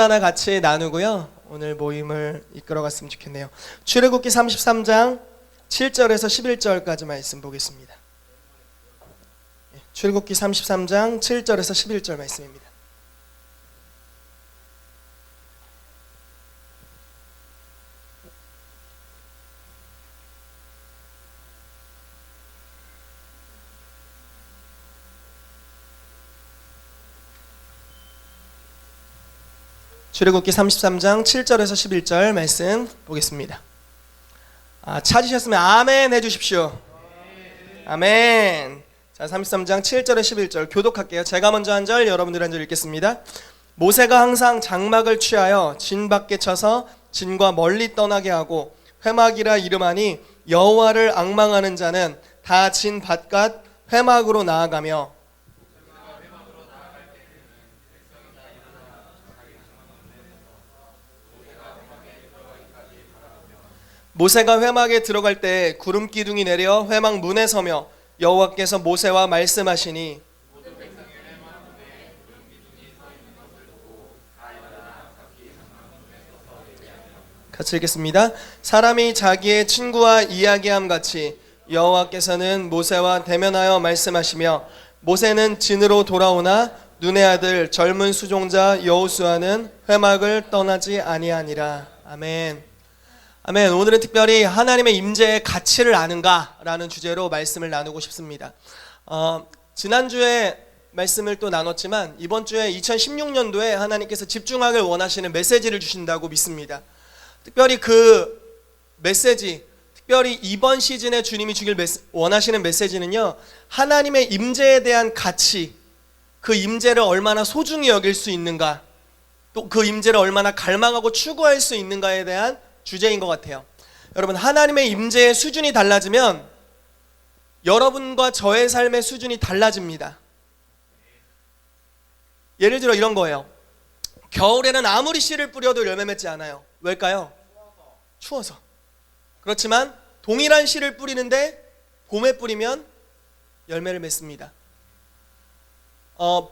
하나 같이 나누고요. 오늘 모임을 이끌어갔으면 좋겠네요. 출애굽기 33장 7절에서 11절까지 말씀 보겠습니다. 출애굽기 33장 7절에서 11절 말씀입니다. 출애굽기 33장 7절에서 11절 말씀 보겠습니다. 찾으셨으면 아멘 해주십시오. 아멘. 자, 33장 7절에 11절 교독할게요. 제가 먼저 한 절, 여러분들 한 절 읽겠습니다. 모세가 항상 장막을 취하여 진 밖에 쳐서 진과 멀리 떠나게 하고 회막이라 이름하니 여호와를 앙망하는 자는 다 진 바깥 회막으로 나아가며 모세가 회막에 들어갈 때 구름 기둥이 내려 회막 문에 서며 여호와께서 모세와 말씀하시니 같이 읽겠습니다. 사람이 자기의 친구와 이야기함 같이 여호와께서는 모세와 대면하여 말씀하시며 모세는 진으로 돌아오나 눈의 아들 젊은 수종자 여호수아는 회막을 떠나지 아니하니라. 아멘. 아멘. 오늘은 특별히 하나님의 임재의 가치를 아는가라는 주제로 말씀을 나누고 싶습니다. 지난주에 말씀을 또 나눴지만 이번 주에 2016년도에 하나님께서 집중하길 원하시는 메시지를 주신다고 믿습니다. 특별히 그 메시지, 특별히 이번 시즌에 주님이 주길 원하시는 메시지는요, 하나님의 임재에 대한 가치, 그 임재를 얼마나 소중히 여길 수 있는가, 또 그 임재를 얼마나 갈망하고 추구할 수 있는가에 대한 주제인 것 같아요. 여러분, 하나님의 임재의 수준이 달라지면 여러분과 저의 삶의 수준이 달라집니다. 예를 들어 이런 거예요. 겨울에는 아무리 씨를 뿌려도 열매 맺지 않아요. 왜일까요? 추워서. 그렇지만 동일한 씨를 뿌리는데 봄에 뿌리면 열매를 맺습니다.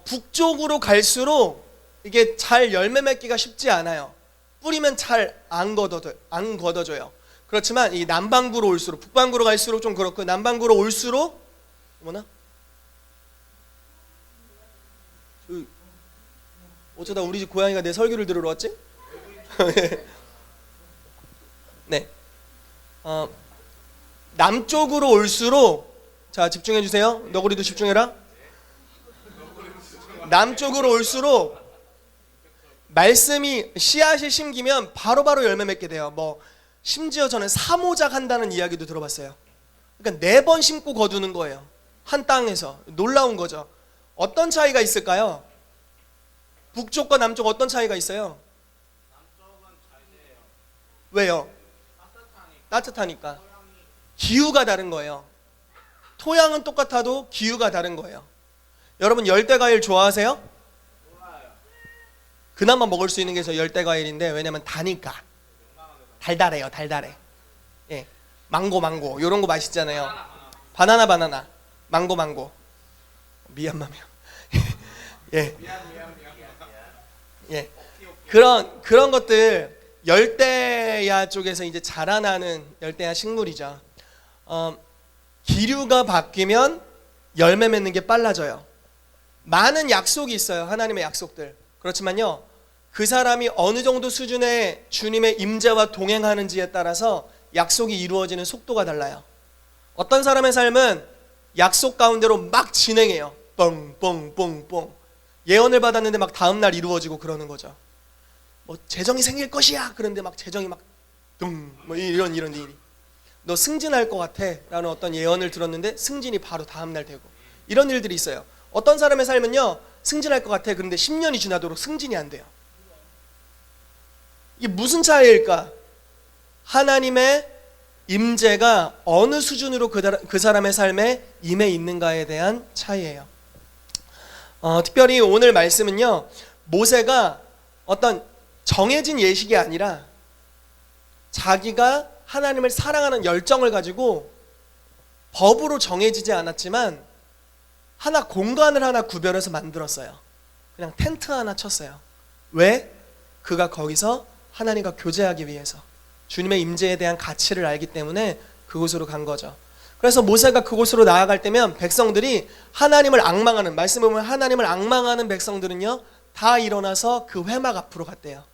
북쪽으로 갈수록 이게 잘 열매 맺기가 쉽지 않아요. 뿌리면 잘 안 걷어져요. 그렇지만 이 남반구로 올수록, 북반구로 갈수록 좀 그렇고, 남반구로 올수록 어쩌다 우리 집 고양이가 내 설교를 들으러 왔지? 네. 남쪽으로 올수록, 자, 집중해 주세요. 너구리도 집중해라. 남쪽으로 올수록 말씀이 씨앗이 심기면 바로바로 열매 맺게 돼요. 심지어 저는 3호작 한다는 이야기도 들어봤어요. 그러니까 4번 심고 거두는 거예요. 한 땅에서. 놀라운 거죠. 어떤 차이가 있을까요? 북쪽과 남쪽 어떤 차이가 있어요? 남쪽은 잘 돼요. 왜요? 따뜻하니까. 기후가 다른 거예요. 토양은 똑같아도 기후가 다른 거예요. 여러분, 열대과일 좋아하세요? 그나마 먹을 수 있는 게 저 열대과일인데, 왜냐면 다니까. 달달해요. 달달해. 예, 망고 이런 거 맛있잖아요. 바나나 망고 미얀. 예, 예, 그런 것들 열대야 쪽에서 이제 자라나는 열대야 식물이죠. 기류가 바뀌면 열매 맺는 게 빨라져요. 많은 약속이 있어요. 하나님의 약속들. 그렇지만요, 그 사람이 어느 정도 수준의 주님의 임재와 동행하는지에 따라서 약속이 이루어지는 속도가 달라요. 어떤 사람의 삶은 약속 가운데로 막 진행해요. 뻥뻥뻥뻥. 예언을 받았는데 막 다음날 이루어지고 그러는 거죠. 재정이 생길 것이야. 그런데 막 재정이 막 이런 일이. 너 승진할 것 같아 라는 어떤 예언을 들었는데 승진이 바로 다음날 되고, 이런 일들이 있어요. 어떤 사람의 삶은요, 승진할 것 같아. 그런데 10년이 지나도록 승진이 안 돼요. 이게 무슨 차이일까? 하나님의 임재가 어느 수준으로 그 사람의 삶에 임해 있는가에 대한 차이예요. 특별히 오늘 말씀은요, 모세가 어떤 정해진 예식이 아니라 자기가 하나님을 사랑하는 열정을 가지고 법으로 정해지지 않았지만 공간을 하나 구별해서 만들었어요. 그냥 텐트 하나 쳤어요. 왜? 그가 거기서 하나님과 교제하기 위해서 주님의 임재에 대한 가치를 알기 때문에 그곳으로 간 거죠. 그래서 모세가 그곳으로 나아갈 때면 백성들이 하나님을 앙망하는, 말씀에 보면 하나님을 앙망하는 백성들은요 다 일어나서 그 회막 앞으로 갔대요.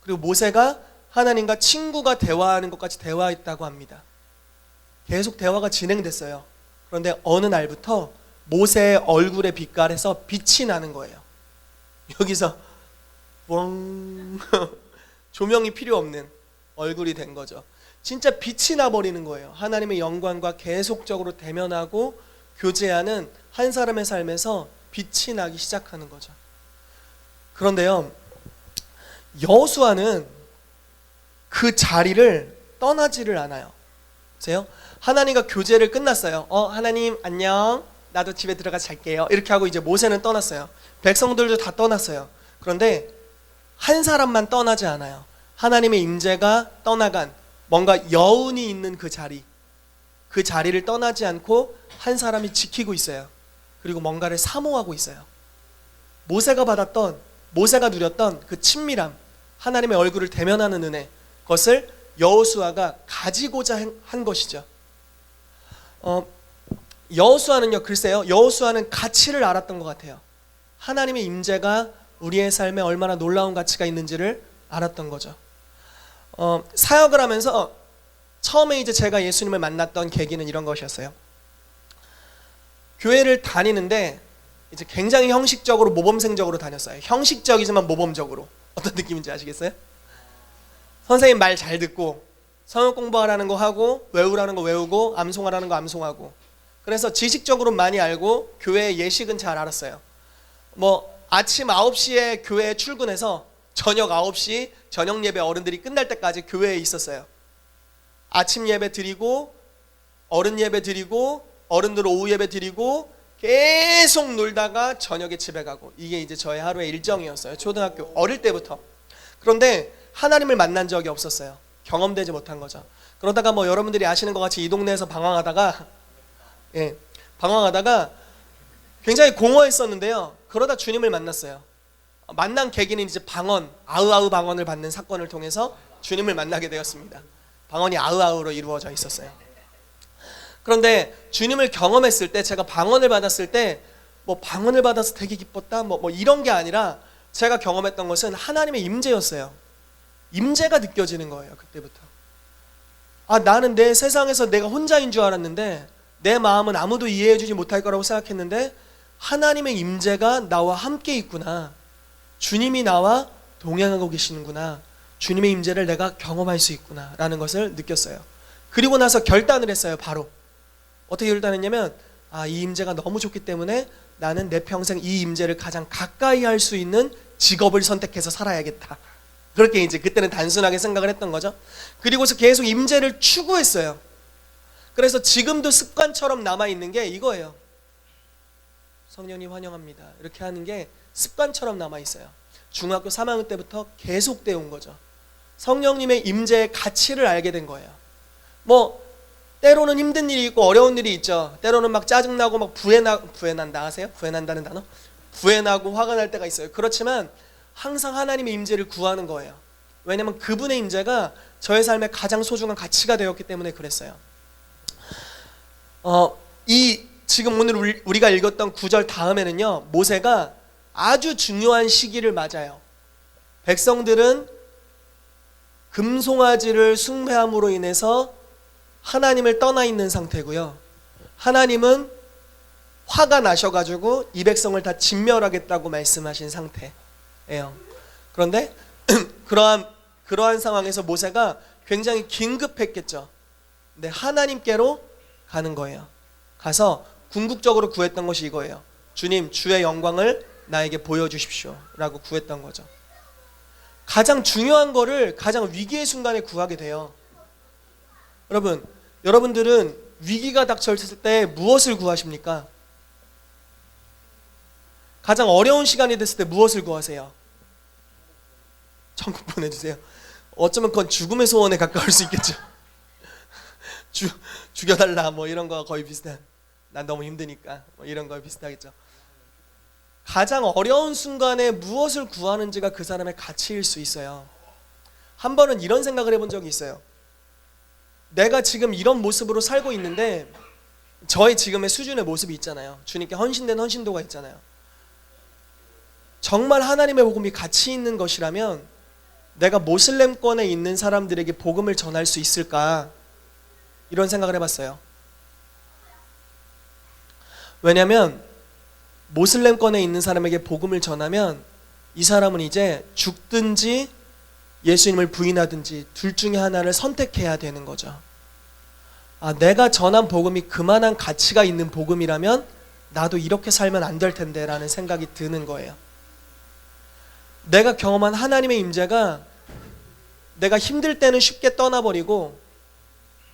그리고 모세가 하나님과 친구가 대화하는 것 같이 대화했다고 합니다. 계속 대화가 진행됐어요. 그런데 어느 날부터 모세의 얼굴에 빛깔에서 빛이 나는 거예요. 여기서 뻥 조명이 필요 없는 얼굴이 된 거죠. 진짜 빛이 나버리는 거예요. 하나님의 영광과 계속적으로 대면하고 교제하는 한 사람의 삶에서 빛이 나기 시작하는 거죠. 그런데요, 여호수아는 그 자리를 떠나지를 않아요. 보세요. 하나님과 교제를 끝났어요. 하나님 안녕, 나도 집에 들어가 잘게요. 이렇게 하고 이제 모세는 떠났어요. 백성들도 다 떠났어요. 그런데 한 사람만 떠나지 않아요. 하나님의 임재가 떠나간 뭔가 여운이 있는 그 자리를 떠나지 않고 한 사람이 지키고 있어요. 그리고 뭔가를 사모하고 있어요. 모세가 누렸던 그 친밀함, 하나님의 얼굴을 대면하는 은혜, 그것을 여호수아가 가지고자 한 것이죠. 여호수아는요, 글쎄요, 여호수아는 가치를 알았던 것 같아요. 하나님의 임재가 우리의 삶에 얼마나 놀라운 가치가 있는지를 알았던 거죠. 사역을 하면서 처음에 이제 제가 예수님을 만났던 계기는 이런 것이었어요. 교회를 다니는데 이제 굉장히 형식적으로 모범생적으로 다녔어요. 형식적이지만 모범적으로. 어떤 느낌인지 아시겠어요? 선생님 말 잘 듣고 성역 공부하라는 거 하고 외우라는 거 외우고 암송하라는 거 암송하고, 그래서 지식적으로 많이 알고 교회의 예식은 잘 알았어요. 아침 9시에 교회에 출근해서 저녁 9시 저녁 예배 어른들이 끝날 때까지 교회에 있었어요. 아침 예배 드리고 어른 예배 드리고 어른들 오후 예배 드리고 계속 놀다가 저녁에 집에 가고, 이게 이제 저의 하루의 일정이었어요. 초등학교 어릴 때부터. 그런데 하나님을 만난 적이 없었어요. 경험되지 못한 거죠. 그러다가 여러분들이 아시는 것 같이 이 동네에서 방황하다가 굉장히 공허했었는데요. 그러다 주님을 만났어요. 만난 계기는 이제 아으아으 방언을 받는 사건을 통해서 주님을 만나게 되었습니다. 방언이 아으아으로 이루어져 있었어요. 그런데 주님을 경험했을 때, 제가 방언을 받았을 때 방언을 받아서 되게 기뻤다 이런 게 아니라, 제가 경험했던 것은 하나님의 임재였어요. 임재가 느껴지는 거예요. 그때부터 나는 내 세상에서 내가 혼자인 줄 알았는데, 내 마음은 아무도 이해해 주지 못할 거라고 생각했는데 하나님의 임재가 나와 함께 있구나, 주님이 나와 동행하고 계시는구나, 주님의 임재를 내가 경험할 수 있구나 라는 것을 느꼈어요. 그리고 나서 결단을 했어요. 바로 어떻게 결단했냐면, 이 임재가 너무 좋기 때문에 나는 내 평생 이 임재를 가장 가까이 할 수 있는 직업을 선택해서 살아야겠다. 그렇게 이제 그때는 단순하게 생각을 했던 거죠. 그리고서 계속 임재를 추구했어요. 그래서 지금도 습관처럼 남아있는 게 이거예요. 성령님 환영합니다, 이렇게 하는 게 습관처럼 남아있어요. 중학교 3학년 때부터 계속되어 온 거죠. 성령님의 임재의 가치를 알게 된 거예요. 때로는 힘든 일이 있고 어려운 일이 있죠. 때로는 막 짜증나고 막 부해난다 아세요? 부해난다는 단어? 부해나고 화가 날 때가 있어요. 그렇지만 항상 하나님의 임재를 구하는 거예요. 왜냐하면 그분의 임재가 저의 삶에 가장 소중한 가치가 되었기 때문에 그랬어요. 지금 오늘 우리가 읽었던 9절 다음에는요, 모세가 아주 중요한 시기를 맞아요. 백성들은 금송아지를 숭배함으로 인해서 하나님을 떠나 있는 상태고요, 하나님은 화가 나셔가지고 이 백성을 다 진멸하겠다고 말씀하신 상태예요. 그런데 그러한 상황에서 모세가 굉장히 긴급했겠죠. 근데 하나님께로 가는 거예요. 가서 궁극적으로 구했던 것이 이거예요. 주님, 주의 영광을 나에게 보여주십시오 라고 구했던 거죠. 가장 중요한 거를 가장 위기의 순간에 구하게 돼요. 여러분들은 위기가 닥쳤을 때 무엇을 구하십니까? 가장 어려운 시간이 됐을 때 무엇을 구하세요? 천국 보내주세요. 어쩌면 그건 죽음의 소원에 가까울 수 있겠죠. 죽여달라 이런 거와 거의 비슷한, 난 너무 힘드니까 이런 거와 비슷하겠죠. 가장 어려운 순간에 무엇을 구하는지가 그 사람의 가치일 수 있어요. 한 번은 이런 생각을 해본 적이 있어요. 내가 지금 이런 모습으로 살고 있는데 저의 지금의 수준의 모습이 있잖아요. 주님께 헌신된 헌신도가 있잖아요. 정말 하나님의 복음이 가치 있는 것이라면 내가 모슬렘권에 있는 사람들에게 복음을 전할 수 있을까? 이런 생각을 해봤어요. 왜냐하면 모슬렘권에 있는 사람에게 복음을 전하면 이 사람은 이제 죽든지 예수님을 부인하든지 둘 중에 하나를 선택해야 되는 거죠. 내가 전한 복음이 그만한 가치가 있는 복음이라면 나도 이렇게 살면 안 될 텐데 라는 생각이 드는 거예요. 내가 경험한 하나님의 임재가 내가 힘들 때는 쉽게 떠나버리고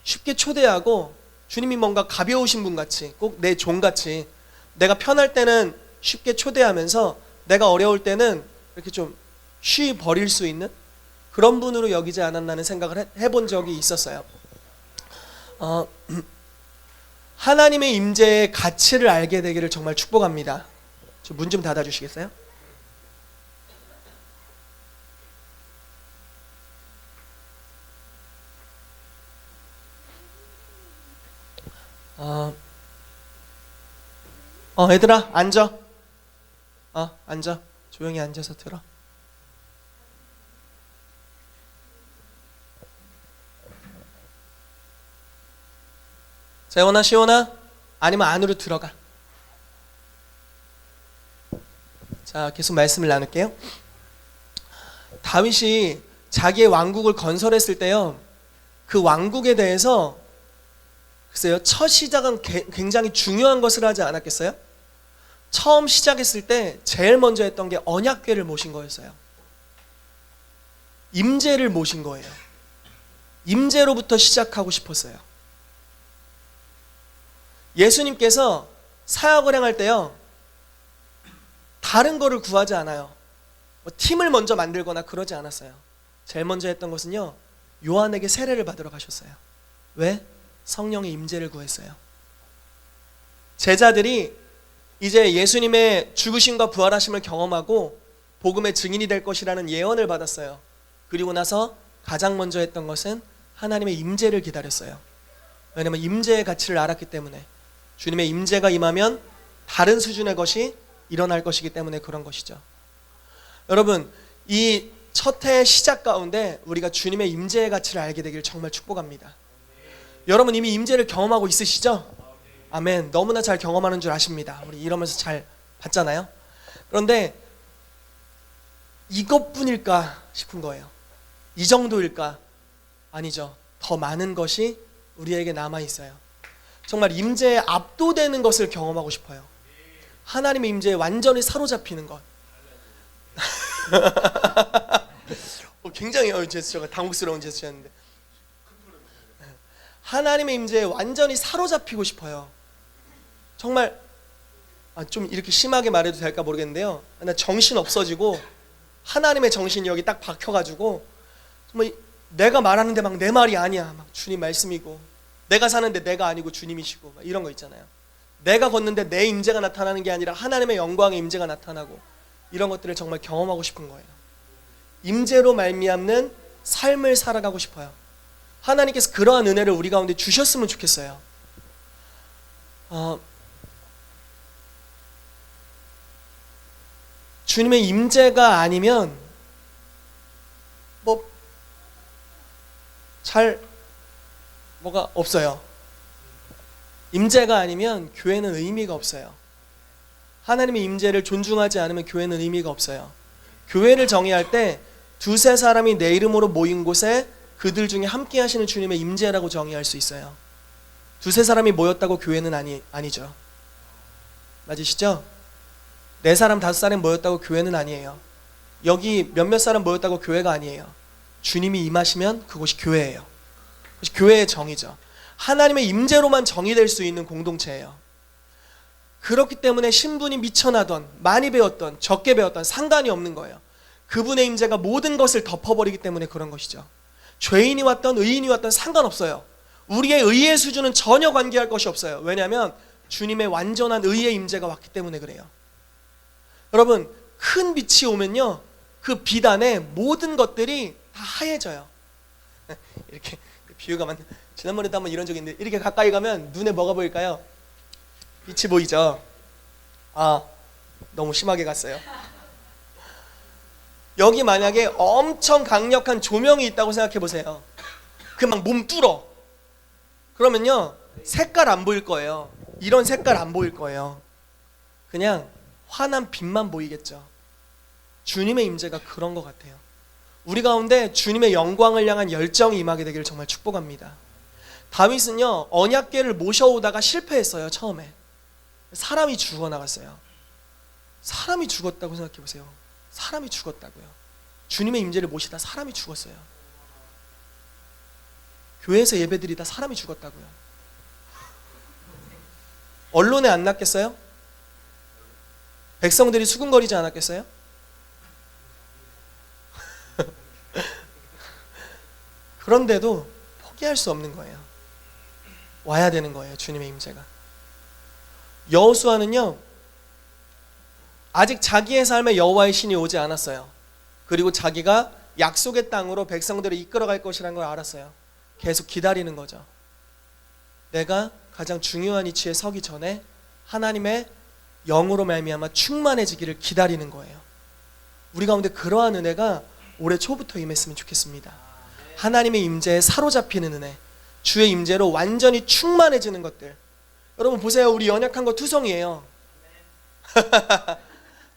쉽게 초대하고 주님이 뭔가 가벼우신 분같이 꼭 내 종같이 내가 편할 때는 쉽게 초대하면서 내가 어려울 때는 이렇게 좀 쉬버릴 수 있는 그런 분으로 여기지 않았나는 생각을 해본 적이 있었어요. 하나님의 임재의 가치를 알게 되기를 정말 축복합니다. 문 좀 닫아주시겠어요? 얘들아 앉아. 앉아. 조용히 앉아서 들어. 재원아, 시원아, 아니면 안으로 들어가. 자, 계속 말씀을 나눌게요. 다윗이 자기의 왕국을 건설했을 때요, 그 왕국에 대해서 글쎄요, 첫 시작은 굉장히 중요한 것을 하지 않았겠어요? 처음 시작했을 때 제일 먼저 했던 게 언약궤를 모신 거였어요. 임재를 모신 거예요. 임재로부터 시작하고 싶었어요. 예수님께서 사역을 행할 때요, 다른 거를 구하지 않아요. 팀을 먼저 만들거나 그러지 않았어요. 제일 먼저 했던 것은요, 요한에게 세례를 받으러 가셨어요. 왜? 성령의 임재를 구했어요. 제자들이 이제 예수님의 죽으심과 부활하심을 경험하고 복음의 증인이 될 것이라는 예언을 받았어요. 그리고 나서 가장 먼저 했던 것은 하나님의 임재를 기다렸어요. 왜냐하면 임재의 가치를 알았기 때문에, 주님의 임재가 임하면 다른 수준의 것이 일어날 것이기 때문에 그런 것이죠. 여러분, 이 첫 해의 시작 가운데 우리가 주님의 임재의 가치를 알게 되기를 정말 축복합니다. 여러분 이미 임재를 경험하고 있으시죠? 아멘. 너무나 잘 경험하는 줄 아십니다. 우리 이러면서 잘 봤잖아요. 그런데 이것뿐일까 싶은 거예요. 이 정도일까? 아니죠. 더 많은 것이 우리에게 남아 있어요. 정말 임재에 압도되는 것을 경험하고 싶어요. 하나님의 임재에 완전히 사로잡히는 것. 굉장히 제스처가 당혹스러운 제스처였는데, 하나님의 임재에 완전히 사로잡히고 싶어요. 정말 좀 이렇게 심하게 말해도 될까 모르겠는데요, 나 정신 없어지고 하나님의 정신이 여기 딱 박혀가지고 정말 내가 말하는데 막 내 말이 아니야, 막 주님 말씀이고, 내가 사는데 내가 아니고 주님이시고, 막 이런 거 있잖아요. 내가 걷는데 내 임재가 나타나는 게 아니라 하나님의 영광의 임재가 나타나고, 이런 것들을 정말 경험하고 싶은 거예요. 임재로 말미암는 삶을 살아가고 싶어요. 하나님께서 그러한 은혜를 우리 가운데 주셨으면 좋겠어요. 주님의 임재가 아니면 뭐가 없어요. 임재가 아니면 교회는 의미가 없어요. 하나님의 임재를 존중하지 않으면 교회는 의미가 없어요. 교회를 정의할 때 두세 사람이 내 이름으로 모인 곳에 그들 중에 함께 하시는 주님의 임재라고 정의할 수 있어요. 두세 사람이 모였다고 교회는 아니죠. 맞으시죠? 네 사람 다섯 사람이 모였다고 교회는 아니에요. 여기 몇몇 사람 모였다고 교회가 아니에요. 주님이 임하시면 그곳이 교회예요. 그것이 교회의 정의죠. 하나님의 임재로만 정의될 수 있는 공동체예요. 그렇기 때문에 신분이 미천하던, 많이 배웠던, 적게 배웠던 상관이 없는 거예요. 그분의 임재가 모든 것을 덮어버리기 때문에 그런 것이죠. 죄인이 왔던 의인이 왔던 상관없어요. 우리의 의의 수준은 전혀 관계할 것이 없어요. 왜냐하면 주님의 완전한 의의 임재가 왔기 때문에 그래요. 여러분, 큰 빛이 오면요, 그 빛 안에 모든 것들이 다 하얘져요. 이렇게 비유가 맞나? 지난번에도 한번 이런 적이 있는데, 이렇게 가까이 가면 눈에 뭐가 보일까요? 빛이 보이죠? 아, 너무 심하게 갔어요. 여기 만약에 엄청 강력한 조명이 있다고 생각해 보세요. 그 막 몸 뚫어. 그러면요, 색깔 안 보일 거예요. 이런 색깔 안 보일 거예요. 그냥 환한 빛만 보이겠죠. 주님의 임재가 그런 것 같아요. 우리 가운데 주님의 영광을 향한 열정이 임하게 되기를 정말 축복합니다. 다윗은요, 언약궤를 모셔오다가 실패했어요. 처음에 사람이 죽어나갔어요. 사람이 죽었다고 생각해 보세요. 사람이 죽었다고요. 주님의 임재를 모시다 사람이 죽었어요. 교회에서 예배드리다 사람이 죽었다고요. 언론에 안 났겠어요? 백성들이 수군거리지 않았겠어요? 그런데도 포기할 수 없는 거예요. 와야 되는 거예요. 주님의 임재가. 여호수아는요, 아직 자기의 삶에 여호와의 신이 오지 않았어요. 그리고 자기가 약속의 땅으로 백성들을 이끌어갈 것이라는 걸 알았어요. 계속 기다리는 거죠. 내가 가장 중요한 위치에 서기 전에 하나님의 영으로 말미암아 충만해지기를 기다리는 거예요. 우리 가운데 그러한 은혜가 올해 초부터 임했으면 좋겠습니다. 하나님의 임재에 사로잡히는 은혜, 주의 임재로 완전히 충만해지는 것들. 여러분 보세요. 우리 연약한 거 투성이에요.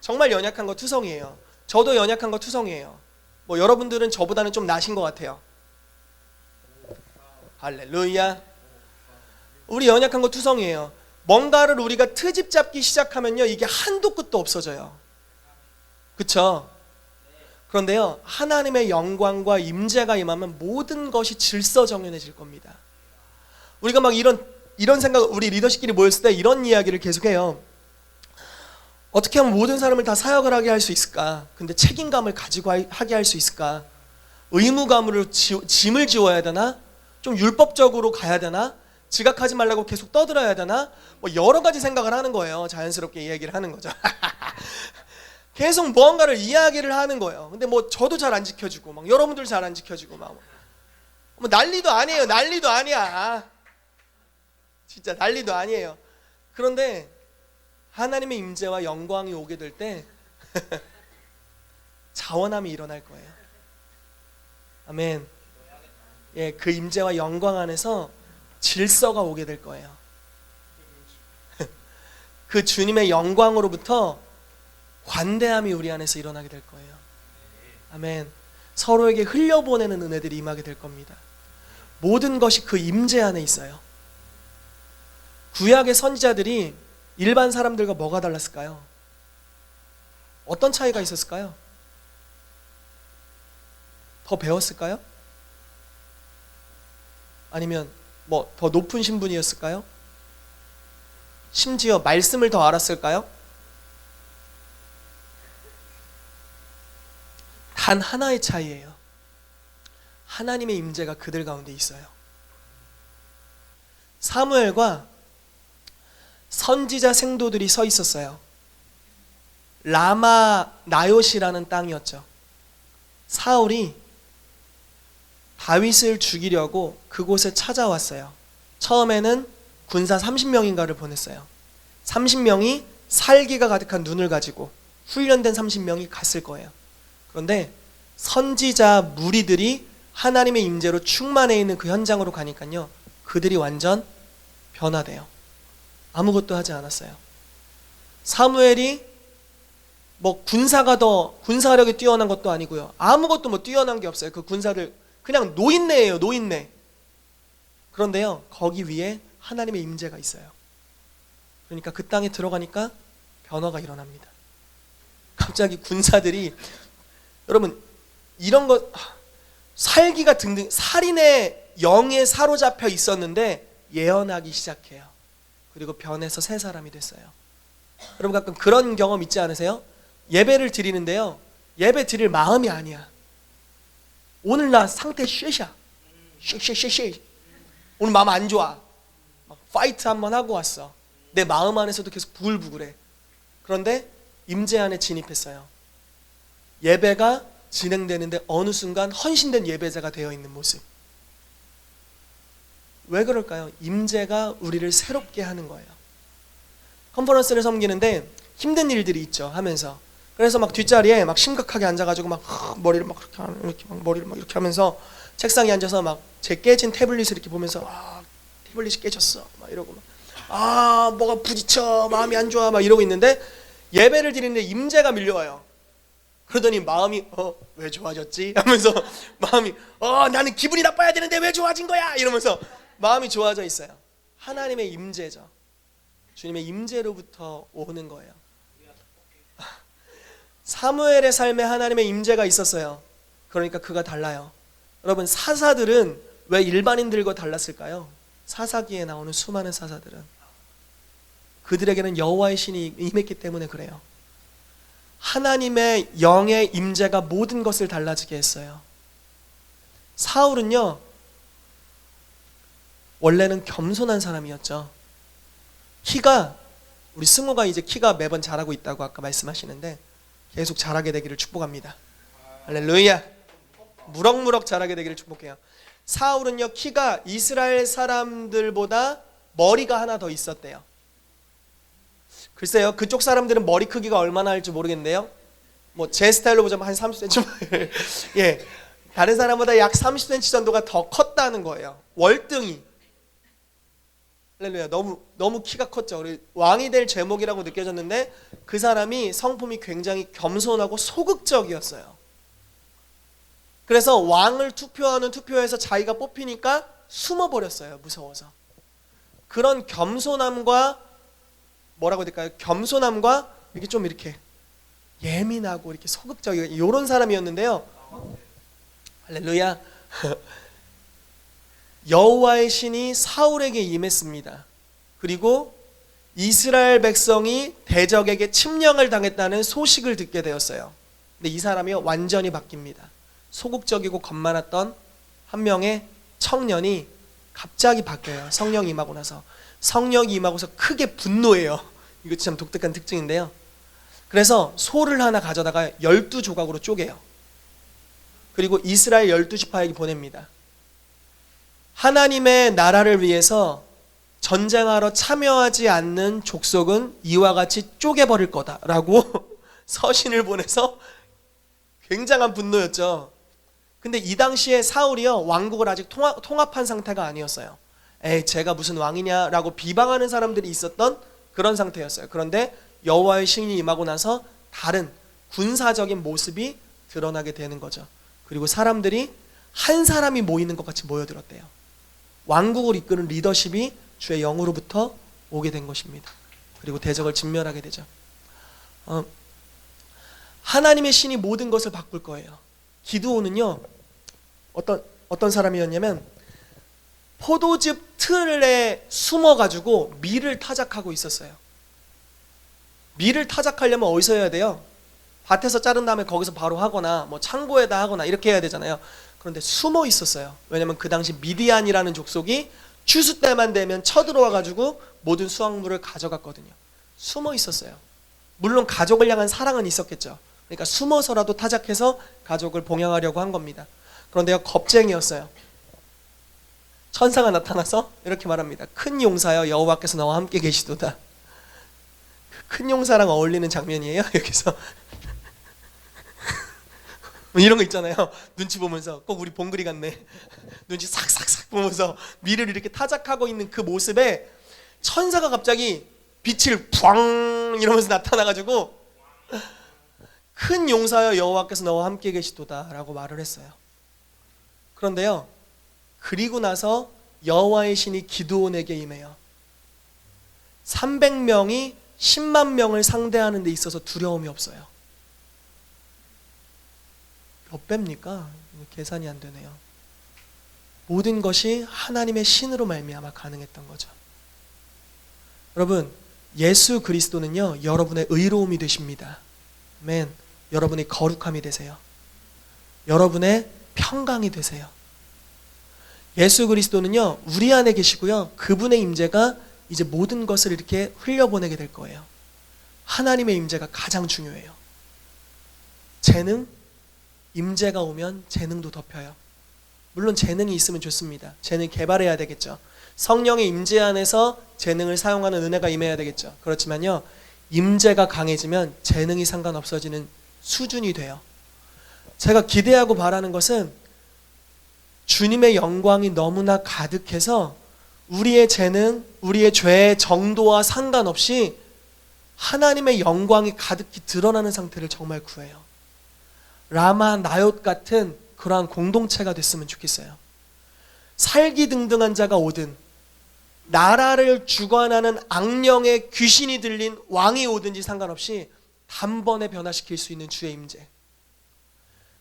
정말 연약한 거 투성이에요. 저도 연약한 거 투성이에요. 뭐 여러분들은 저보다는 좀 나신 것 같아요. 할렐루야. 우리 연약한 거 투성이에요. 뭔가를 우리가 트집 잡기 시작하면요, 이게 한도 끝도 없어져요. 그쵸? 그런데요, 하나님의 영광과 임재가 임하면 모든 것이 질서정연해질 겁니다. 우리가 막 이런 생각, 우리 리더십끼리 모였을 때 이런 이야기를 계속해요. 어떻게 하면 모든 사람을 다 사역을 하게 할 수 있을까? 근데 책임감을 가지고 하게 할 수 있을까? 의무감으로 짐을 지워야 되나? 좀 율법적으로 가야 되나? 지각하지 말라고 계속 떠들어야 되나? 뭐 여러 가지 생각을 하는 거예요. 자연스럽게 이야기를 하는 거죠. 계속 무언가를 이야기를 하는 거예요. 근데 뭐 저도 잘 안 지켜주고, 막 여러분들 잘 안 지켜주고, 막 뭐 난리도 아니에요. 난리도 아니야. 진짜 난리도 아니에요. 그런데 하나님의 임재와 영광이 오게 될 때 자원함이 일어날 거예요. 아멘. 예, 그 임재와 영광 안에서 질서가 오게 될 거예요. 그 주님의 영광으로부터 관대함이 우리 안에서 일어나게 될 거예요. 아멘. 서로에게 흘려보내는 은혜들이 임하게 될 겁니다. 모든 것이 그 임재 안에 있어요. 구약의 선지자들이 일반 사람들과 뭐가 달랐을까요? 어떤 차이가 있었을까요? 더 배웠을까요? 아니면 뭐 더 높은 신분이었을까요? 심지어 말씀을 더 알았을까요? 단 하나의 차이예요. 하나님의 임재가 그들 가운데 있어요. 사무엘과 선지자 생도들이 서 있었어요. 라마 나요시라는 땅이었죠. 사울이 다윗을 죽이려고 그곳에 찾아왔어요. 처음에는 군사 30명인가를 보냈어요. 30명이 살기가 가득한 눈을 가지고 훈련된 30명이 갔을 거예요. 그런데 선지자 무리들이 하나님의 임재로 충만해 있는 그 현장으로 가니까요, 그들이 완전 변화돼요. 아무것도 하지 않았어요. 사무엘이 뭐 군사력이 뛰어난 것도 아니고요, 아무것도 뭐 뛰어난 게 없어요. 그 군사를 그냥 노인네예요. 노인네. 그런데요, 거기 위에 하나님의 임재가 있어요. 그러니까 그 땅에 들어가니까 변화가 일어납니다. 갑자기 군사들이, 여러분 이런 거, 살기가 등등, 살인의 영에 사로잡혀 있었는데 예언하기 시작해요. 그리고 변해서 새 사람이 됐어요. 여러분 가끔 그런 경험 있지 않으세요? 예배를 드리는데요, 예배 드릴 마음이 아니야. 오늘 나 상태 쉐샤, 오늘 마음 안 좋아. 막 파이트 한번 하고 왔어. 내 마음 안에서도 계속 부글부글해. 그런데 임재 안에 진입했어요. 예배가 진행되는데 어느 순간 헌신된 예배자가 되어 있는 모습. 왜 그럴까요? 임재가 우리를 새롭게 하는 거예요. 컨퍼런스를 섬기는데 힘든 일들이 있죠. 하면서 그래서 막 뒷자리에 막 심각하게 앉아가지고 막 머리를 막 이렇게 막 머리를 막 이렇게 하면서 책상에 앉아서 막 제 깨진 태블릿을 이렇게 보면서 태블릿이 깨졌어 막 이러고 막 뭐가 부딪혀 마음이 안 좋아 막 이러고 있는데 예배를 드리는데 임재가 밀려와요. 그러더니 마음이 왜 좋아졌지? 하면서 마음이 나는 기분이 나빠야 되는데 왜 좋아진 거야? 이러면서 마음이 좋아져 있어요. 하나님의 임재죠. 주님의 임재로부터 오는 거예요. 사무엘의 삶에 하나님의 임재가 있었어요. 그러니까 그가 달라요. 여러분, 사사들은 왜 일반인들과 달랐을까요? 사사기에 나오는 수많은 사사들은 그들에게는 여호와의 신이 임했기 때문에 그래요. 하나님의 영의 임재가 모든 것을 달라지게 했어요. 사울은요, 원래는 겸손한 사람이었죠. 우리 승호가 이제 키가 매번 자라고 있다고 아까 말씀하시는데 계속 자라게 되기를 축복합니다. 할렐루야. 무럭무럭 자라게 되기를 축복해요. 사울은요, 키가 이스라엘 사람들보다 머리가 하나 더 있었대요. 글쎄요, 그쪽 사람들은 머리 크기가 얼마나 할지 모르겠는데요, 뭐 제 스타일로 보자면 한 30cm 예, 다른 사람보다 약 30cm 정도가 더 컸다는 거예요. 월등히. 할렐루야. 너무 키가 컸죠. 우리 왕이 될 제목이라고 느껴졌는데 그 사람이 성품이 굉장히 겸손하고 소극적이었어요. 그래서 왕을 투표하는 투표에서 자기가 뽑히니까 숨어버렸어요. 무서워서. 그런 겸손함과 뭐라고 해야 될까요? 겸손함과 이렇게 좀 이렇게 예민하고 이렇게 소극적이고 이런 사람이었는데요. 할렐루야. 여호와의 신이 사울에게 임했습니다. 그리고 이스라엘 백성이 대적에게 침략을 당했다는 소식을 듣게 되었어요. 근데 이 사람이 완전히 바뀝니다. 소극적이고 겁 많았던 한 명의 청년이 갑자기 바뀌어요. 성령이 임하고 나서. 성령이 임하고서 크게 분노해요. 이거 참 독특한 특징인데요. 그래서 소를 하나 가져다가 12조각으로 쪼개요. 그리고 이스라엘 12지파에게 보냅니다. 하나님의 나라를 위해서 전쟁하러 참여하지 않는 족속은 이와 같이 쪼개버릴 거다라고 서신을 보내서 굉장한 분노였죠. 근데 이 당시에 사울이요, 왕국을 아직 통합한 상태가 아니었어요. 제가 무슨 왕이냐라고 비방하는 사람들이 있었던 그런 상태였어요. 그런데 여호와의 신이 임하고 나서 다른 군사적인 모습이 드러나게 되는 거죠. 그리고 사람들이 한 사람이 모이는 것 같이 모여들었대요. 왕국을 이끄는 리더십이 주의 영으로부터 오게 된 것입니다. 그리고 대적을 진멸하게 되죠. 하나님의 신이 모든 것을 바꿀 거예요. 기드온은요, 어떤 사람이었냐면 포도즙 틀에 숨어가지고 밀을 타작하고 있었어요. 밀을 타작하려면 어디서 해야 돼요? 밭에서 자른 다음에 거기서 바로 하거나 뭐 창고에다 하거나 이렇게 해야 되잖아요. 그런데 숨어 있었어요. 왜냐면 그 당시 미디안이라는 족속이 추수 때만 되면 쳐들어와가지고 모든 수확물을 가져갔거든요. 숨어 있었어요. 물론 가족을 향한 사랑은 있었겠죠. 그러니까 숨어서라도 타작해서 가족을 봉양하려고 한 겁니다. 그런데요, 겁쟁이였어요. 천사가 나타나서 이렇게 말합니다. 큰 용사여, 여호와께서 너와 함께 계시도다. 큰 용사랑 어울리는 장면이에요. 여기서 이런 거 있잖아요. 눈치 보면서 꼭 우리 봉그리 같네. 눈치 싹싹싹 보면서 밀을 이렇게 타작하고 있는 그 모습에 천사가 갑자기 빛을 푸앙 이러면서 나타나가지고 큰 용사여, 여호와께서 너와 함께 계시도다 라고 말을 했어요. 그런데요, 그리고 나서 여호와의 신이 기드온에게 임해요. 300명이 10만 명을 상대하는 데 있어서 두려움이 없어요. 몇 배입니까? 계산이 안 되네요. 모든 것이 하나님의 신으로 말미암아 가능했던 거죠. 여러분, 예수 그리스도는요, 여러분의 의로움이 되십니다. 아멘. 여러분의 거룩함이 되세요. 여러분의 평강이 되세요. 예수 그리스도는요, 우리 안에 계시고요, 그분의 임재가 이제 모든 것을 이렇게 흘려보내게 될 거예요. 하나님의 임재가 가장 중요해요. 재능, 임재가 오면 재능도 덮여요. 물론 재능이 있으면 좋습니다. 재능 개발해야 되겠죠. 성령의 임재 안에서 재능을 사용하는 은혜가 임해야 되겠죠. 그렇지만요, 임재가 강해지면 재능이 상관없어지는 수준이 돼요. 제가 기대하고 바라는 것은 주님의 영광이 너무나 가득해서 우리의 재능, 우리의 죄의 정도와 상관없이 하나님의 영광이 가득히 드러나는 상태를 정말 구해요. 라마 나옳 같은 그러한 공동체가 됐으면 좋겠어요. 살기등등한 자가 오든 나라를 주관하는 악령의 귀신이 들린 왕이 오든지 상관없이 단번에 변화시킬 수 있는 주의 임재.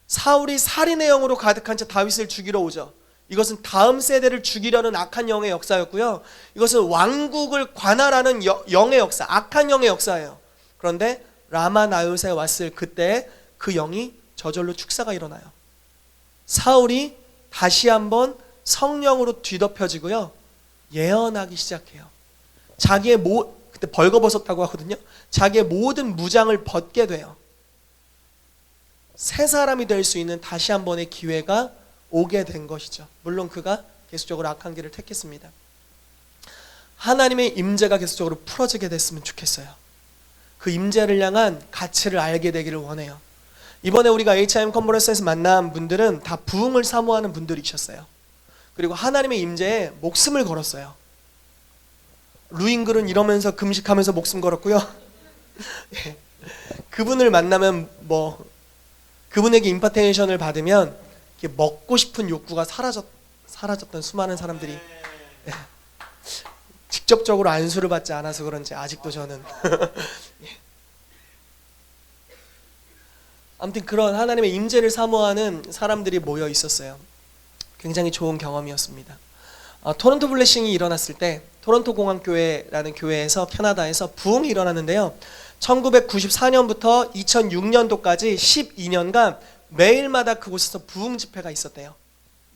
사울이 살인의 영으로 가득한 채 다윗을 죽이러 오죠. 이것은 다음 세대를 죽이려는 악한 영의 역사였고요. 이것은 왕국을 관할하는 영의 역사, 악한 영의 역사예요. 그런데 라마 나옳에 왔을 그때 그 영이 저절로 축사가 일어나요. 사울이 다시 한번 성령으로 뒤덮여지고요, 예언하기 시작해요. 그때 벌거벗었다고 하거든요. 자기의 모든 무장을 벗게 돼요. 새 사람이 될 수 있는 다시 한 번의 기회가 오게 된 것이죠. 물론 그가 계속적으로 악한 길을 택했습니다. 하나님의 임재가 계속적으로 풀어지게 됐으면 좋겠어요. 그 임재를 향한 가치를 알게 되기를 원해요. 이번에 우리가 HIM 컨퍼런스에서 만난 분들은 다 부흥을 사모하는 분들이셨어요. 그리고 하나님의 임재에 목숨을 걸었어요. 루인글은 이러면서 금식하면서 목숨 걸었고요. 그분을 만나면 그분에게 임파테이션을 받으면 먹고 싶은 욕구가 사라졌던 수많은 사람들이, 직접적으로 안수를 받지 않아서 그런지 아직도 저는 아무튼 그런 하나님의 임재를 사모하는 사람들이 모여 있었어요. 굉장히 좋은 경험이었습니다. 토론토 블레싱이 일어났을 때 토론토 공항교회라는 교회에서 캐나다에서 부흥이 일어났는데요, 1994년부터 2006년도까지 12년간 매일마다 그곳에서 부흥 집회가 있었대요.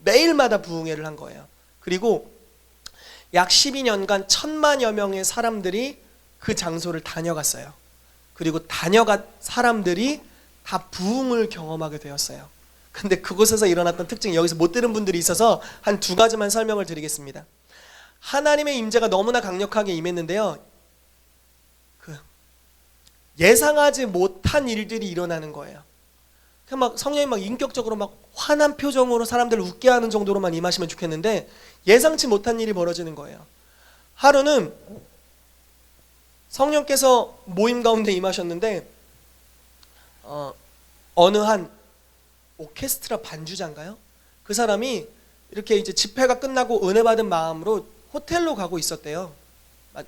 매일마다 부흥회를 한 거예요. 그리고 약 12년간 1000만여 명의 사람들이 그 장소를 다녀갔어요. 그리고 다녀간 사람들이 다 부흥을 경험하게 되었어요. 근데 그곳에서 일어났던 특징이 여기서 못 들은 분들이 있어서 한 두 가지만 설명을 드리겠습니다. 하나님의 임재가 너무나 강력하게 임했는데요, 예상하지 못한 일들이 일어나는 거예요. 그냥 성령이 인격적으로 화난 표정으로 사람들을 웃게 하는 정도로만 임하시면 좋겠는데 예상치 못한 일이 벌어지는 거예요. 하루는 성령께서 모임 가운데 임하셨는데 어느 한 오케스트라 반주자인가요? 그 사람이 이렇게 이제 집회가 끝나고 은혜 받은 마음으로 호텔로 가고 있었대요.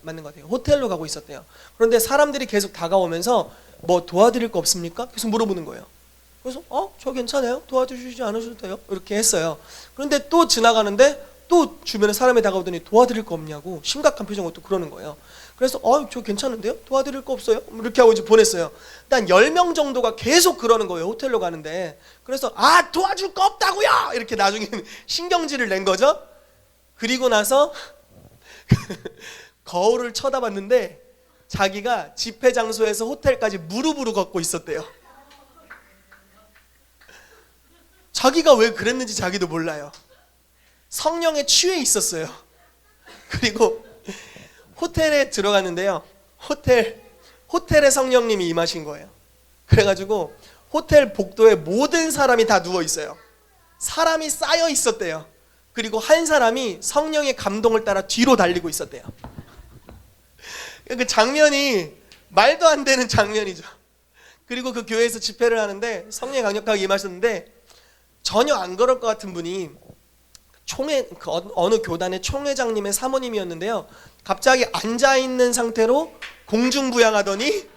맞는 것 같아요. 호텔로 가고 있었대요. 그런데 사람들이 계속 다가오면서 뭐 도와드릴 거 없습니까? 계속 물어보는 거예요. 그래서 저 괜찮아요. 도와주시지 않으셔도 돼요. 이렇게 했어요. 그런데 또 지나가는데 또 주변에 사람이 다가오더니 도와드릴 거 없냐고 심각한 표정으로 또 그러는 거예요. 그래서 저 괜찮은데요? 도와드릴 거 없어요? 이렇게 하고 이제 보냈어요. 한 10명 정도가 계속 그러는 거예요. 호텔로 가는데. 그래서 도와줄 거 없다고요! 이렇게 나중에 신경질을 낸 거죠. 그리고 나서 거울을 쳐다봤는데 자기가 집회 장소에서 호텔까지 무릎으로 걷고 있었대요. 자기가 왜 그랬는지 자기도 몰라요. 성령에 취해 있었어요. 그리고 호텔에 들어갔는데요, 호텔에 성령님이 임하신 거예요. 그래가지고 호텔 복도에 모든 사람이 다 누워 있어요. 사람이 쌓여 있었대요. 그리고 한 사람이 성령의 감동을 따라 뒤로 달리고 있었대요. 그 장면이 말도 안 되는 장면이죠. 그리고 그 교회에서 집회를 하는데 성령이 강력하게 임하셨는데 전혀 안 그럴 것 같은 분이 어느 교단의 총회장님의 사모님이었는데요, 갑자기 앉아있는 상태로 공중부양하더니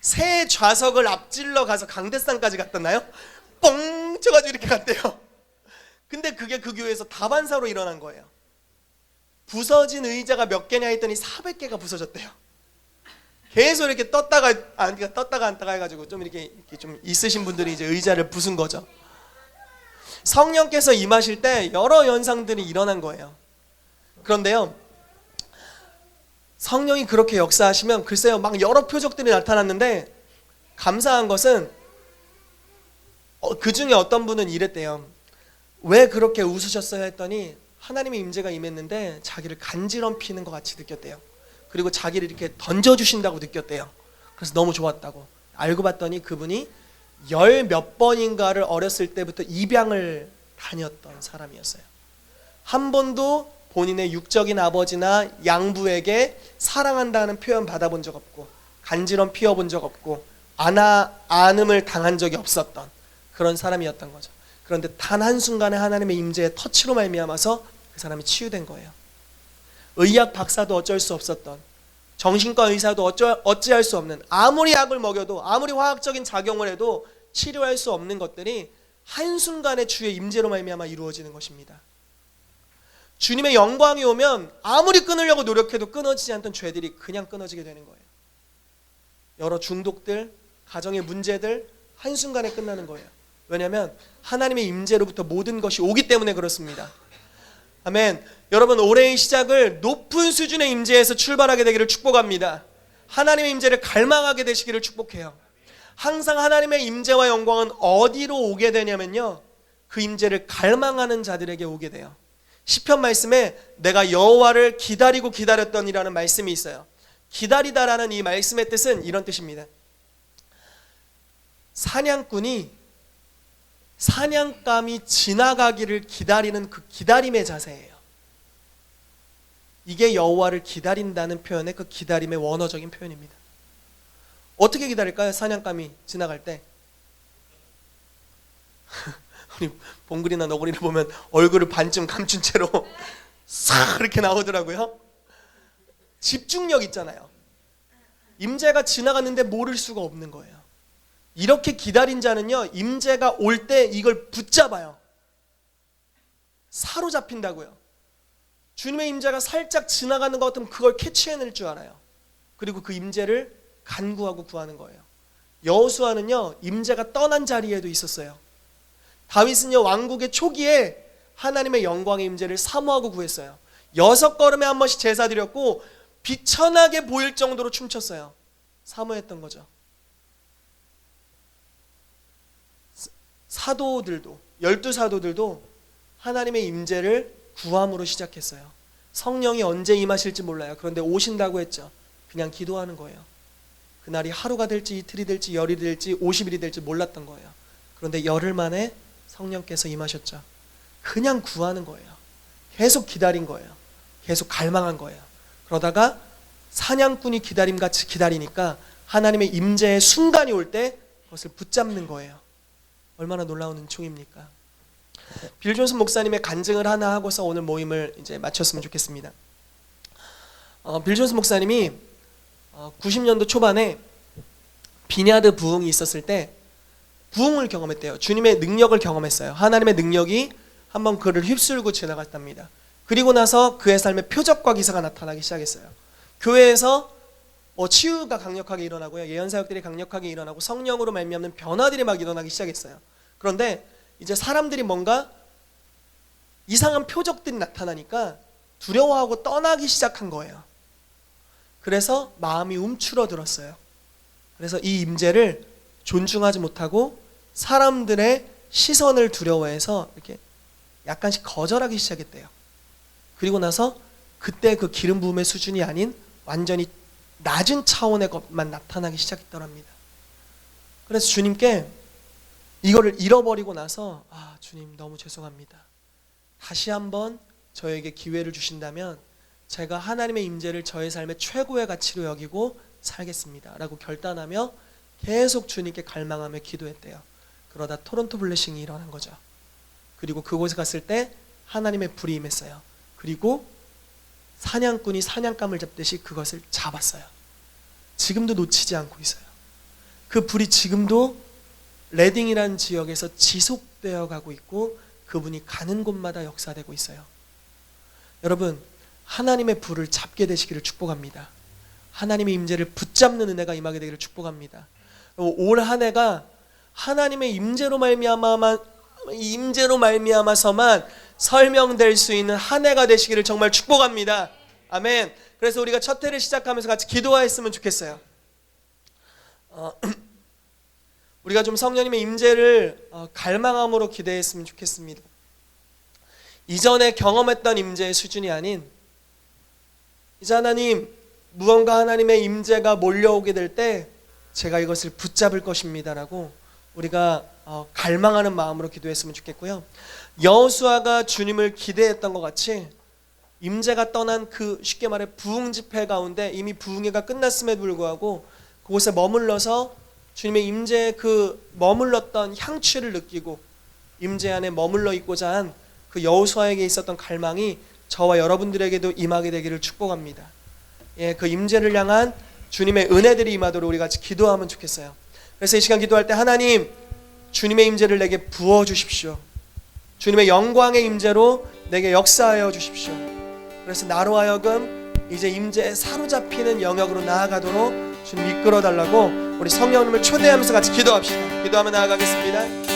새 좌석을 앞질러 가서 강대상까지 갔었나요? 뻥 쳐가지고 이렇게 갔대요. 근데 그게 그 교회에서 다반사로 일어난 거예요. 부서진 의자가 몇 개냐 했더니 400개가 부서졌대요. 계속 이렇게 떴다가 앉다가 해가지고 좀 이렇게 좀 있으신 분들이 이제 의자를 부순 거죠. 성령께서 임하실 때 여러 현상들이 일어난 거예요. 그런데요, 성령이 그렇게 역사하시면 글쎄요, 막 여러 표적들이 나타났는데 감사한 것은 그 중에 어떤 분은 이랬대요. 왜 그렇게 웃으셨어요 했더니 하나님의 임재가 임했는데 자기를 간지럼피는 것 같이 느꼈대요. 그리고 자기를 이렇게 던져주신다고 느꼈대요. 그래서 너무 좋았다고. 알고 봤더니 그분이 10몇 번인가를 어렸을 때부터 입양을 다녔던 사람이었어요. 한 번도 본인의 육적인 아버지나 양부에게 사랑한다는 표현 받아본 적 없고, 간지럼 피워본 적 없고, 안음을 당한 적이 없었던 그런 사람이었던 거죠. 그런데 단 한순간에 하나님의 임재의 터치로 말미암아서 그 사람이 치유된 거예요. 의학 박사도 어쩔 수 없었던, 정신과 의사도 어찌할 수 없는, 아무리 약을 먹여도 아무리 화학적인 작용을 해도 치료할 수 없는 것들이 한순간에 주의 임재로 말미암아 이루어지는 것입니다. 주님의 영광이 오면 아무리 끊으려고 노력해도 끊어지지 않던 죄들이 그냥 끊어지게 되는 거예요. 여러 중독들, 가정의 문제들 한순간에 끝나는 거예요. 왜냐하면 하나님의 임재로부터 모든 것이 오기 때문에 그렇습니다. 아멘. 여러분, 올해의 시작을 높은 수준의 임재에서 출발하게 되기를 축복합니다. 하나님의 임재를 갈망하게 되시기를 축복해요. 항상 하나님의 임재와 영광은 어디로 오게 되냐면요, 그 임재를 갈망하는 자들에게 오게 돼요. 시편 말씀에 내가 여호와를 기다리고 기다렸더니라는 말씀이 있어요. 기다리다라는 이 말씀의 뜻은 이런 뜻입니다. 사냥꾼이 사냥감이 지나가기를 기다리는 그 기다림의 자세예요. 이게 여호와를 기다린다는 표현의 그 기다림의 원어적인 표현입니다. 어떻게 기다릴까요? 사냥감이 지나갈 때. 우리 봉글이나 너구리를 보면 얼굴을 반쯤 감춘 채로 싹 이렇게 나오더라고요. 집중력 있잖아요. 임재가 지나갔는데 모를 수가 없는 거예요. 이렇게 기다린 자는요, 임재가 올 때 이걸 붙잡아요. 사로잡힌다고요. 주님의 임재가 살짝 지나가는 것 같으면 그걸 캐치해낼 줄 알아요. 그리고 그 임재를 간구하고 구하는 거예요. 여호수아는요, 임재가 떠난 자리에도 있었어요. 다윗은요, 왕국의 초기에 하나님의 영광의 임재를 사모하고 구했어요. 6걸음에 한 번씩 제사 드렸고 비천하게 보일 정도로 춤췄어요. 사모했던 거죠. 사도들도, 12사도들도 하나님의 임재를 구함으로 시작했어요. 성령이 언제 임하실지 몰라요. 그런데 오신다고 했죠. 그냥 기도하는 거예요. 그날이 하루가 될지 이틀이 될지 열일이 될지 50일이 될지 몰랐던 거예요. 그런데 열흘 만에 성령께서 임하셨죠. 그냥 구하는 거예요. 계속 기다린 거예요. 계속 갈망한 거예요. 그러다가 사냥꾼이 기다림같이 기다리니까 하나님의 임재의 순간이 올 때 그것을 붙잡는 거예요. 얼마나 놀라운 은총입니까? 빌 존슨 목사님의 간증을 하나 하고서 오늘 모임을 이제 마쳤으면 좋겠습니다. 빌 존슨 목사님이 90년도 초반에 비냐드 부흥이 있었을 때 부흥을 경험했대요. 주님의 능력을 경험했어요. 하나님의 능력이 한번 그를 휩쓸고 지나갔답니다. 그리고 나서 그의 삶에 표적과 기사가 나타나기 시작했어요. 교회에서 치유가 강력하게 일어나고요, 예언사역들이 강력하게 일어나고 성령으로 말미암는 변화들이 막 일어나기 시작했어요. 그런데 이제 사람들이 뭔가 이상한 표적들이 나타나니까 두려워하고 떠나기 시작한 거예요. 그래서 마음이 움츠러들었어요. 그래서 이 임재를 존중하지 못하고 사람들의 시선을 두려워해서 이렇게 약간씩 거절하기 시작했대요. 그리고 나서 그때 그 기름 부음의 수준이 아닌 완전히 낮은 차원의 것만 나타나기 시작했더랍니다. 그래서 주님께 이거를 잃어버리고 나서 주님 너무 죄송합니다. 다시 한번 저에게 기회를 주신다면 제가 하나님의 임재를 저의 삶의 최고의 가치로 여기고 살겠습니다 라고 결단하며 계속 주님께 갈망하며 기도했대요. 그러다 토론토 블레싱이 일어난 거죠. 그리고 그곳에 갔을 때 하나님의 불이 임했어요. 그리고 사냥꾼이 사냥감을 잡듯이 그것을 잡았어요. 지금도 놓치지 않고 있어요. 그 불이 지금도 레딩이라는 지역에서 지속되어 가고 있고 그분이 가는 곳마다 역사되고 있어요. 여러분, 하나님의 불을 잡게 되시기를 축복합니다. 하나님의 임재를 붙잡는 은혜가 임하게 되기를 축복합니다. 올 한 해가 하나님의 임재로 말미암아서만 설명될 수 있는 한 해가 되시기를 정말 축복합니다. 아멘. 그래서 우리가 첫 해를 시작하면서 같이 기도하였으면 좋겠어요. 우리가 좀 성령님의 임재를 갈망함으로 기대했으면 좋겠습니다. 이전에 경험했던 임재의 수준이 아닌, 이제 하나님, 무언가 하나님의 임재가 몰려오게 될 때 제가 이것을 붙잡을 것입니다라고 우리가 갈망하는 마음으로 기도했으면 좋겠고요. 여호수아가 주님을 기대했던 것 같이 임재가 떠난 그 쉽게 말해 부흥 집회 가운데 이미 부흥회가 끝났음에도 불구하고 그곳에 머물러서 주님의 임재에 그 머물렀던 향취를 느끼고 임재 안에 머물러 있고자 한 그 여호수아에게 있었던 갈망이 저와 여러분들에게도 임하게 되기를 축복합니다. 예, 그 임재를 향한 주님의 은혜들이 임하도록 우리 같이 기도하면 좋겠어요. 그래서 이 시간 기도할 때 하나님, 주님의 임재를 내게 부어 주십시오. 주님의 영광의 임재로 내게 역사하여 주십시오. 그래서 나로 하여금 이제 임재에 사로잡히는 영역으로 나아가도록 주님 이끌어 달라고 우리 성령님을 초대하면서 같이 기도합시다. 기도하며 나아가겠습니다.